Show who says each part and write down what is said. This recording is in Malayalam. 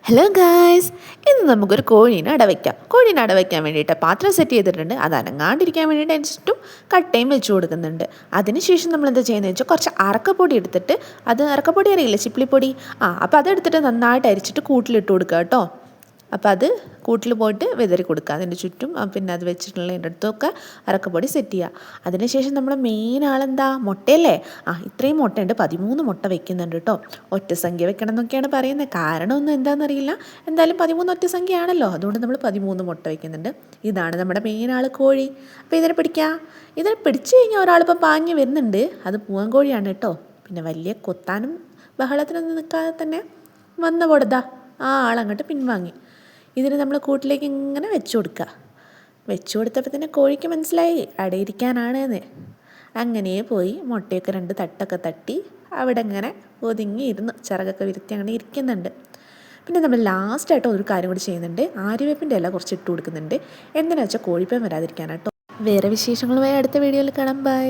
Speaker 1: ഹലോ ഗായ്സ്, ഇന്ന് നമുക്കൊരു കോഴീനെ അടവയ്ക്കാം. കോഴീനെ അടവയ്ക്കാൻ വേണ്ടിയിട്ട് പാത്രം സെറ്റ് ചെയ്തിട്ടുണ്ട്. അത് അനങ്ങാണ്ടിരിക്കാൻ വേണ്ടിയിട്ട് അതിന് ചുറ്റും കട്ടയും വെച്ച് കൊടുക്കുന്നുണ്ട്. അതിനുശേഷം നമ്മൾ എന്താ ചെയ്യുന്നത് വെച്ചാൽ കുറച്ച് അറക്കപ്പൊടി എടുത്തിട്ട്, അത് അറക്കപ്പൊടി അറിയില്ലേ, ചിപ്പിളിപ്പൊടി, അപ്പോൾ അതെടുത്തിട്ട് നന്നായിട്ട് അരിച്ചിട്ട് കൂട്ടിലിട്ട് കൊടുക്കുക കേട്ടോ. അപ്പോൾ അത് കൂട്ടിൽ പോയിട്ട് വിതറി കൊടുക്കുക. അതിൻ്റെ ചുറ്റും പിന്നെ അത് വെച്ചിട്ടുള്ളതിൻ്റെ അടുത്തൊക്കെ അറക്കപ്പൊടി സെറ്റ് ചെയ്യുക. അതിനുശേഷം നമ്മുടെ മെയിൻ ആളെന്താ, മുട്ടയല്ലേ. ഇത്രയും മുട്ടയുണ്ട്, 13 മുട്ട വെക്കുന്നുണ്ട് കേട്ടോ. ഒറ്റ സംഖ്യ വെക്കണം എന്നൊക്കെയാണ് പറയുന്നത്. കാരണമൊന്നും എന്താണെന്നറിയില്ല. എന്തായാലും 13 ഒറ്റ സംഖ്യയാണല്ലോ, അതുകൊണ്ട് നമ്മൾ 13 മുട്ട വെക്കുന്നുണ്ട്. ഇതാണ് നമ്മുടെ മെയിൻ ആൾ കോഴി. അപ്പോൾ ഇതിനെ പിടിച്ചു കഴിഞ്ഞാൽ ഒരാളിപ്പോൾ പാഞ്ഞ് വരുന്നുണ്ട്. അത് പൂവൻ കോഴിയാണ് കേട്ടോ. പിന്നെ വലിയ കൊത്താനും ബഹളത്തിനൊന്നും നിൽക്കാതെ തന്നെ വന്ന പൊടുതാ ആളങ്ങോട്ട് പിൻവാങ്ങി. ഇതിന് നമ്മൾ കൂട്ടിലേക്ക് ഇങ്ങനെ വെച്ചു കൊടുത്തപ്പോൾ തന്നെ കോഴിക്ക് മനസ്സിലായി അടയിരിക്കാനാണ് എന്ന്. അങ്ങനെ പോയി മുട്ടയൊക്കെ 2 തട്ടൊക്കെ തട്ടി അവിടെ ഇങ്ങനെ ഒതുങ്ങിയിരുന്നു, ചിറകൊക്കെ വിരുത്തി അങ്ങനെ ഇരിക്കുന്നുണ്ട്. പിന്നെ നമ്മൾ ലാസ്റ്റായിട്ട് ഒരു കാര്യം കൂടി ചെയ്യുന്നുണ്ട്. ആര്യവേപ്പിൻ്റെ ഇല കുറച്ച് ഇട്ട് കൊടുക്കുന്നുണ്ട്. എന്തിനാ വെച്ചാൽ കോഴിപ്പേൻ വരാതിരിക്കാനാട്ടോ. വേറെ വിശേഷങ്ങളുമായി അടുത്ത വീഡിയോയിൽ കാണാം. ബൈ.